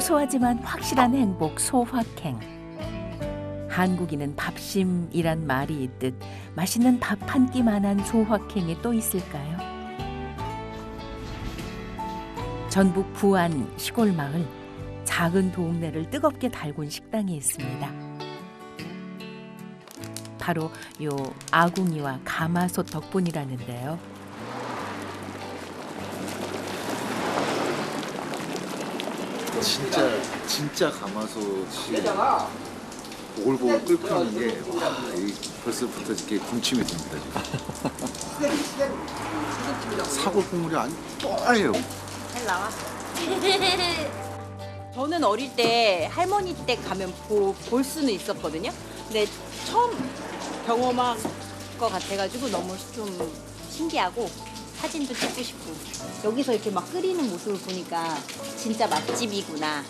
소소하지만 확실한 행복 소확행. 한국인은 밥심이란 말이 있듯 맛있는 밥 한 끼만한 소확행이 또 있을까요? 전북 부안 시골 마을 작은 동네를 뜨겁게 달군 식당이 있습니다. 바로 요 아궁이와 가마솥 덕분이라는데요. 진짜 가마솥이 보글보글 끓고 있는 게 와, 벌써부터 이렇게 군침이 듭니다. 지금. 사골 국물이 아주 뽀해요. 잘 나와. 저는 어릴 때 할머니 댁 가면 볼 수는 있었거든요. 근데 처음 경험한 것 같아가지고 너무 좀 신기하고 사진도 찍고 싶고 여기서 이렇게 막 끓이는 모습을 보니까 진짜 맛집이구나.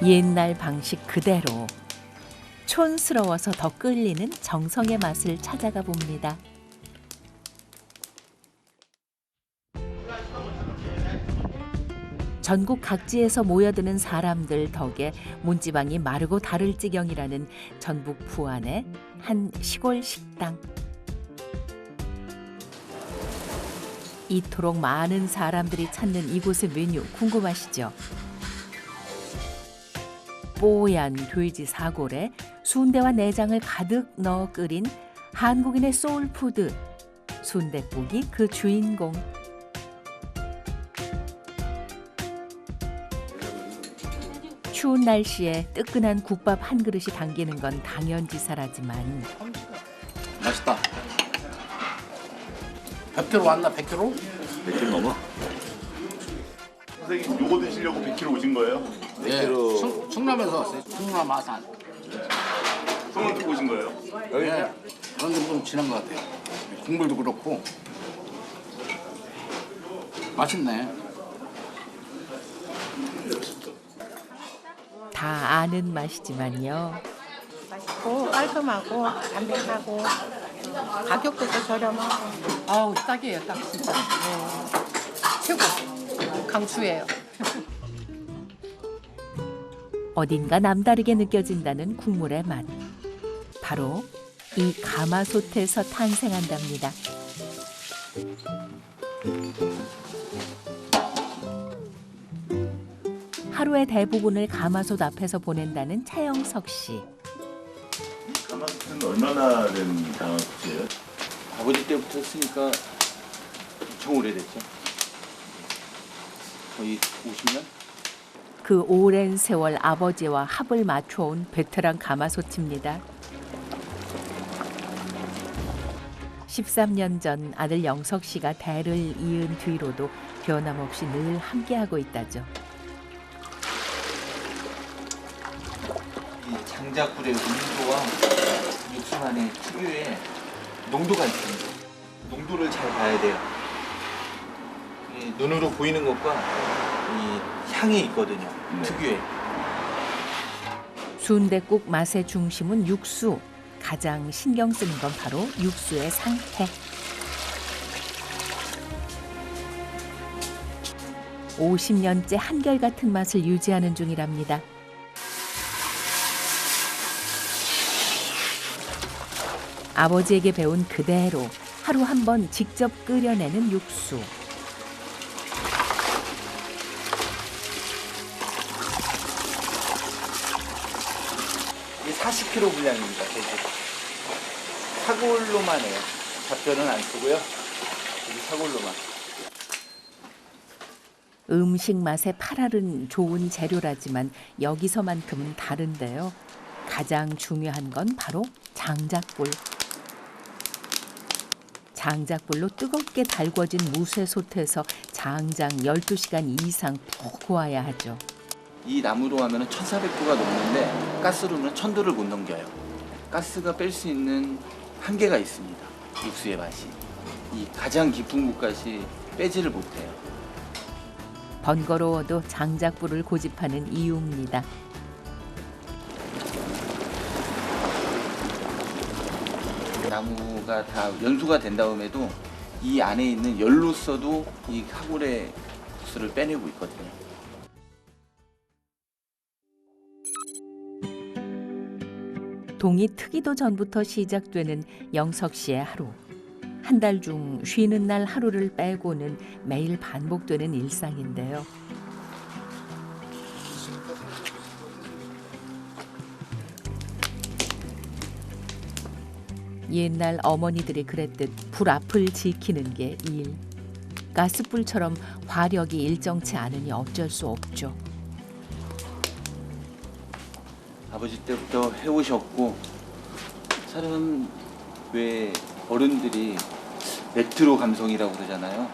옛날 방식 그대로 촌스러워서 더 끌리는 정성의 맛을 찾아가 봅니다. 전국 각지에서 모여드는 사람들 덕에 문지방이 마르고 다를 지경이라는 전북 부안의 한 시골 식당. 이토록 많은 사람들이 찾는 이곳의 메뉴 궁금하시죠? 뽀얀 돼지 사골에 순대와 내장을 가득 넣어 끓인 한국인의 소울푸드 순댓국이 그 주인공. 추운 날씨에 뜨끈한 국밥 한 그릇이 당기는 건 당연지사라지만 맛있다. 100kg 왔나 100kg? 100kg 넘어? 선생님 요거 드시려고 100km 오신 거예요? 네. 충남에서 왔어요. 충남 아산. 소문 듣고 오신 거예요? 네. 그런 데 좀 지난 것 같아요. 국물도 그렇고 맛있네. 다 아는 맛이지만요. 맛있고 깔끔하고 담백하고 가격도 또 저렴하고. 아우 딱이에요, 딱 진짜. 네. 최고. 강추예요. 어딘가 남다르게 느껴진다는 국물의 맛. 바로 이 가마솥에서 탄생한답니다. 하루의 대부분을 가마솥 앞에서 보낸다는 차영석 씨. 가마솥은 얼마나 된 가마솥이에요? 아버지 때부터 했으니까 엄청 오래됐죠. 거의 50년? 그 오랜 세월 아버지와 합을 맞춰온 베테랑 가마솥입니다. 13년 전 아들 영석 씨가 대를 이은 뒤로도 변함없이 늘 함께하고 있다죠. 이 장작불의 온도와 육수만의 특유의 농도가 있습니다. 농도를 잘 봐야 돼요. 이 눈으로 보이는 것과 이 향이 있거든요. 특유의. 순댓국 맛의 중심은 육수. 가장 신경 쓰는 건 바로 육수의 상태. 50년째 한결같은 맛을 유지하는 중이랍니다. 아버지에게 배운 그대로 하루 한 번 직접 끓여내는 육수. 이게 40kg 분량입니다. 돼지. 사골로만 해요. 잡뼈는 안 쓰고요. 여기 사골로만. 음식 맛의 팔알은 좋은 재료라지만 여기서만큼은 다른데요. 가장 중요한 건 바로 장작불. 장작불로 뜨겁게 달궈진 무쇠솥에서 장장 12시간 이상 푹 구워야 하죠. 이 나무로 하면 1400도가 넘는데 가스로는 1000도를 못 넘겨요. 가스가 뺄 수 있는 한계가 있습니다. 육수의 맛이. 이 가장 깊은 곳까지 빼지를 못해요. 번거로워도 장작불을 고집하는 이유입니다. 나무가 다 연수가 된 다음에도 이 안에 있는 열로서도 이 사골의 국수를 빼내고 있거든요. 동이 트기도 전부터 시작되는 영석 씨의 하루. 한 달 중 쉬는 날 하루를 빼고는 매일 반복되는 일상인데요. 옛날 어머니들이 그랬듯 불 앞을 지키는 게 일. 가스불처럼 화력이 일정치 않으니 어쩔 수 없죠. 아버지 때부터 해오셨고, 사람 왜 어른들이 레트로 감성이라고 그러잖아요.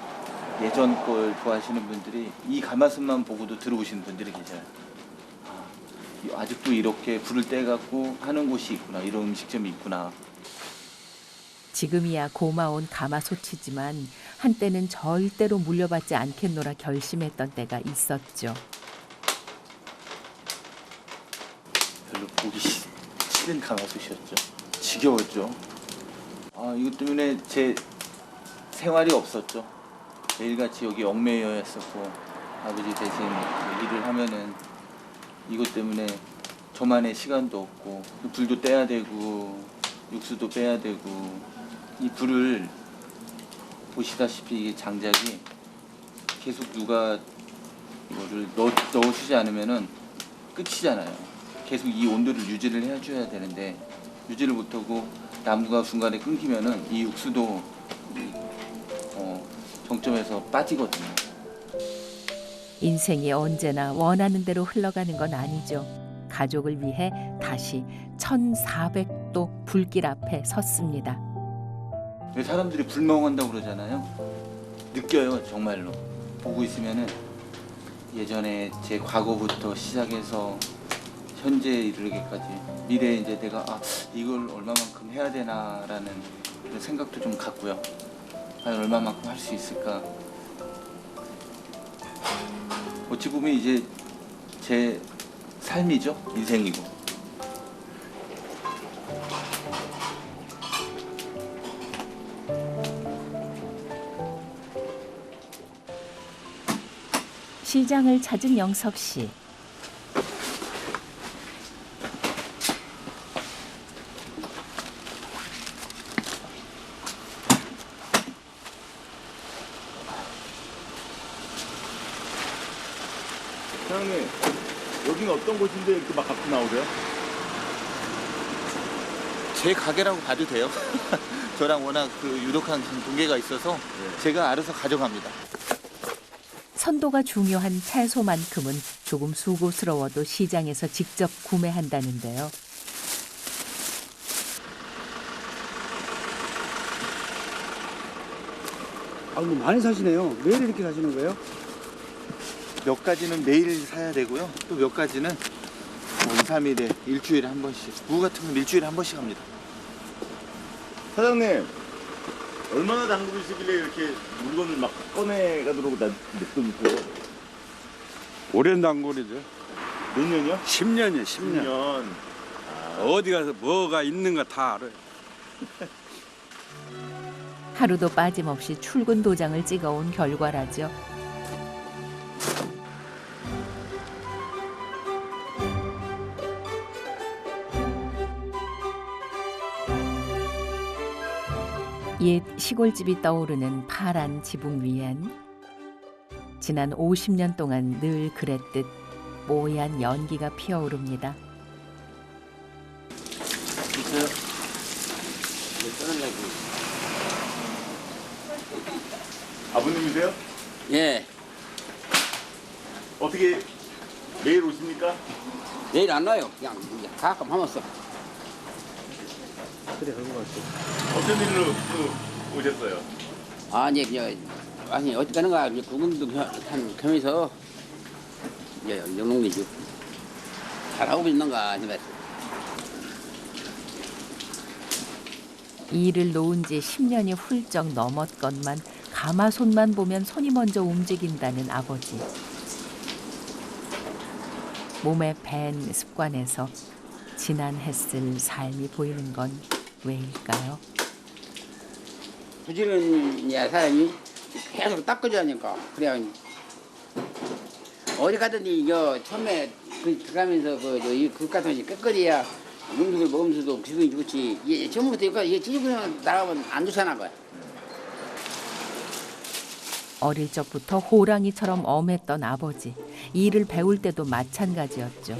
예전 걸 좋아하시는 분들이 이 가마솥만 보고도 들어오시는 분들이 계셔요. 아직도 이렇게 불을 떼갖고 하는 곳이 있구나, 이런 음식점이 있구나. 지금이야 고마운 가마솥이지만 한때는 절대로 물려받지 않겠노라 결심했던 때가 있었죠. 별로 보기 싫은 가마솥이었죠. 지겨웠죠. 이것 때문에 제 생활이 없었죠. 매일같이 여기 얽매여 했었고, 아버지 대신 일을 하면은 이것 때문에 저만의 시간도 없고, 불도 떼야 되고 육수도 빼야 되고, 이 불을 보시다시피 이 장작이 계속 누가 이거를 넣어주지 않으면은 끝이잖아요. 계속 이 온도를 유지를 해줘야 되는데 유지를 못하고 나무가 중간에 끊기면은 이 육수도 정점에서 빠지거든요. 인생이 언제나 원하는 대로 흘러가는 건 아니죠. 가족을 위해 다시 1400도 불길 앞에 섰습니다. 사람들이 불멍한다고 그러잖아요. 느껴요, 정말로. 보고 있으면은 예전에 제 과거부터 시작해서 현재 이르기까지 미래에 이제 내가 이걸 얼마만큼 해야 되나라는 그런 생각도 좀 갖고요. 과연 얼마만큼 할 수 있을까. 어찌 보면 이제 제 삶이죠, 인생이고. 시장을 찾은 영석 씨. 사장님, 여기는 어떤 곳인데 이렇게 막 갖고 나오세요? 제 가게라고 봐도 돼요. 저랑 워낙 그 유독한 동계가 있어서 제가 알아서 가져갑니다. 선도가 중요한 채소만큼은 조금 수고스러워도 시장에서 직접 구매한다는데요. 많이 사시네요. 매일 이렇게 사시는 거예요? 몇 가지는 매일 사야 되고요. 또 몇 가지는 2, 3일에 일주일에 한 번씩. 무 같은 건 일주일에 한 번씩 합니다. 사장님, 얼마나 담그시길래 이렇게 물건을 막 꺼내가도록 냅두세요? 오랜 단골이죠. 몇 년이요? 10년이요, 10년. 10년. 어디 가서 뭐가 있는가 다 알아요. 하루도 빠짐없이 출근 도장을 찍어온 결과라죠. 옛 시골집이 떠오르는 파란 지붕 위엔 지난 50년 동안 늘 그랬듯 뽀얀 연기가 피어오릅니다. 있어요? 아버님이세요? 예, 어떻게 매일 오십니까? 내일 안 와요. 그냥 가끔 하면서. 그래, 그런 것 같아요. 어떤 일로 또 오셨어요? 아니 어디 가는가 구경도 한 겸해서 영농이죠. 잘하고 있는가 해봤어. 일을 놓은 지 10년이 훌쩍 넘었건만 가마솥만 보면 손이 먼저 움직인다는 아버지. 몸에 밴 습관에서 진한 햇을 삶이 보이는 건 왜일까요? 부지런 사람이 계속 닦아줘야 하니까. 그래야 어디 가든지 처음에 들어가면서 그 같은 것이 끝거리야 음식을 먹으면서도 기분이 좋지. 이게 처음부터 이게 찌그러져 나가면 안 좋잖아. 거야. 어릴 적부터 호랑이처럼 엄했던 아버지. 일을 배울 때도 마찬가지였죠.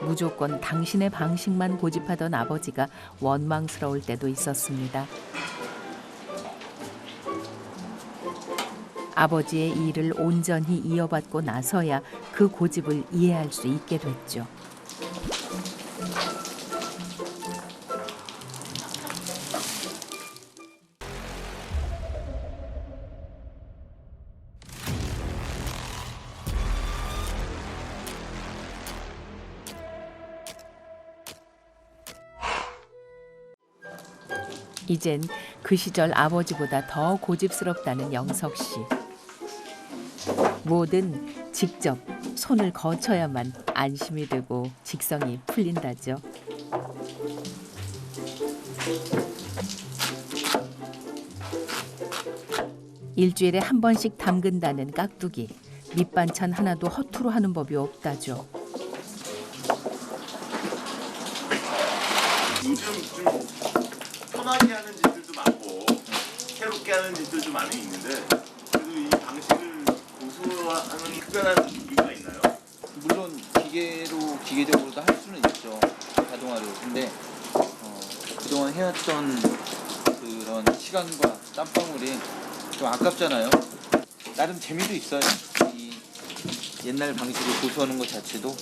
무조건 당신의 방식만 고집하던 아버지가 원망스러울 때도 있었습니다. 아버지의 일을 온전히 이어받고 나서야 그 고집을 이해할 수 있게 됐죠. 이젠 그 시절 아버지보다 더 고집스럽다는 영석 씨. 뭐든 직접 손을 거쳐야만 안심이 되고 직성이 풀린다죠. 일주일에 한 번씩 담근다는 깍두기. 밑반찬 하나도 허투루 하는 법이 없다죠. 요즘 좀 편하게 하는 집들도 많고 새롭게 하는 집들도 많이 있는데 그래도 이 방식을 고수하는 특별한 이유가 있나요? 물론 기계적으로도 할 수는 있죠. 자동화로. 근데 그동안 해왔던 그런 시간과 땀방울이 좀 아깝잖아요. 나름 재미도 있어요. 이 옛날 방식을 고수하는 것 자체도.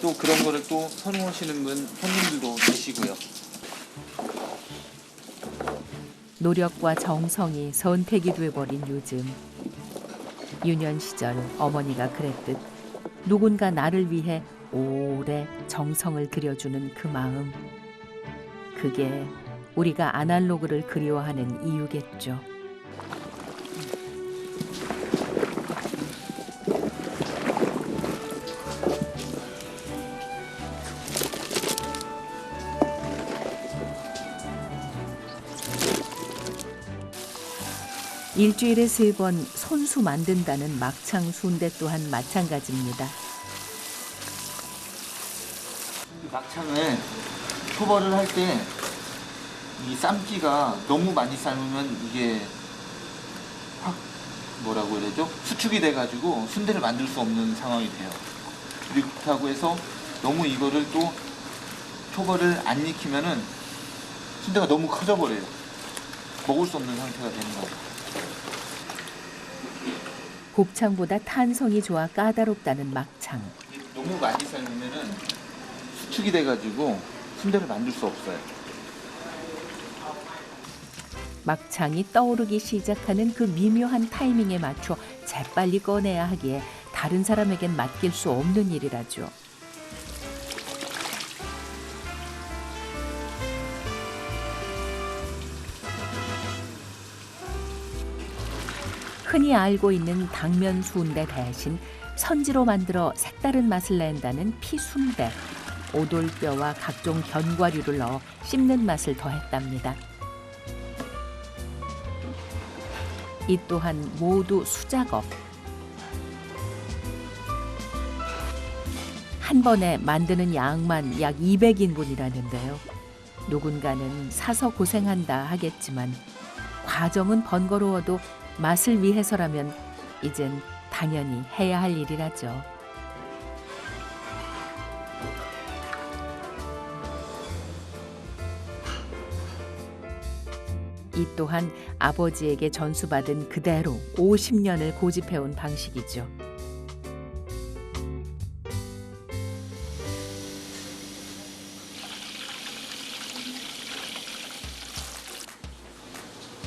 또 그런 거를 또 선호하시는 손님들도 계시고요. 노력과 정성이 선택이 돼버린 요즘. 유년 시절 어머니가 그랬듯 누군가 나를 위해 오래 정성을 들여주는 그 마음. 그게 우리가 아날로그를 그리워하는 이유겠죠. 일주일에 3번 손수 만든다는 막창 순대 또한 마찬가지입니다. 막창을 초벌을 할 때 이 삶기가 너무 많이 삶으면 이게 확 뭐라고 해야 되죠? 수축이 돼가지고 순대를 만들 수 없는 상황이 돼요. 그렇다고 해서 너무 이거를 또 초벌을 안 익히면은 순대가 너무 커져버려요. 먹을 수 없는 상태가 되는 거예요. 곱창보다 탄성이 좋아 까다롭다는 막창. 너무 많이 삶으면은 수축이 돼가지고 순대를 만들 수 없어요. 막창이 떠오르기 시작하는 그 미묘한 타이밍에 맞춰 재빨리 꺼내야 하기에 다른 사람에겐 맡길 수 없는 일이라죠. 흔히 알고 있는 당면 순대 대신 선지로 만들어 색다른 맛을 낸다는 피순대. 오돌뼈와 각종 견과류를 넣어 씹는 맛을 더했답니다. 이 또한 모두 수작업. 한 번에 만드는 양만 약 200인분이라는데요. 누군가는 사서 고생한다 하겠지만 과정은 번거로워도 맛을 위해서라면 이젠 당연히 해야 할 일이라죠. 이 또한 아버지에게 전수받은 그대로 50년을 고집해온 방식이죠.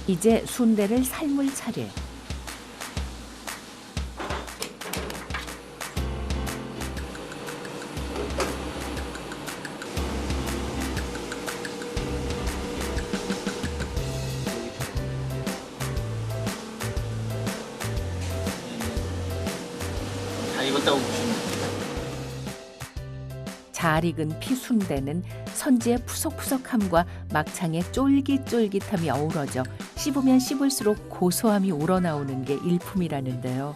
이제 순대를 삶을 차례. 익었다고 보시면 돼요. 잘 익은 피순대는 선지의 푸석푸석함과 막창의 쫄깃쫄깃함이 어우러져 씹으면 씹을수록 고소함이 우러나오는 게 일품이라는데요.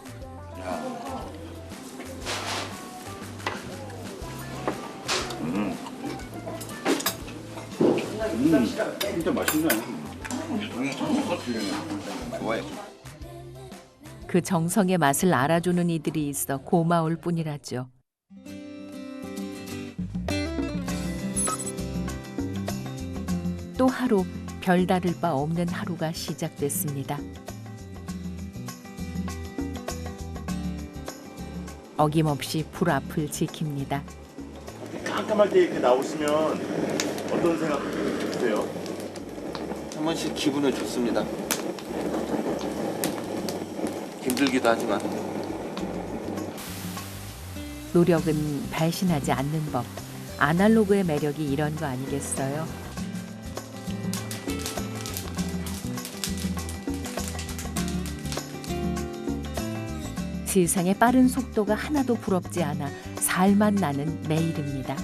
진짜 맛있네. 좋아요. 그 정성의 맛을 알아주는 이들이 있어 고마울 뿐이라죠. 또 하루 별다를 바 없는 하루가 시작됐습니다. 어김없이 불 앞을 지킵니다. 깜깜할 때 이렇게 나오시면 어떤 생각 드세요? 한 번씩 기분은 좋습니다. 힘들기도 하지만 노력은 배신하지 않는 법. 아날로그의 매력이 이런 거 아니겠어요? 세상의 빠른 속도가 하나도 부럽지 않아 살만 나는 매일입니다.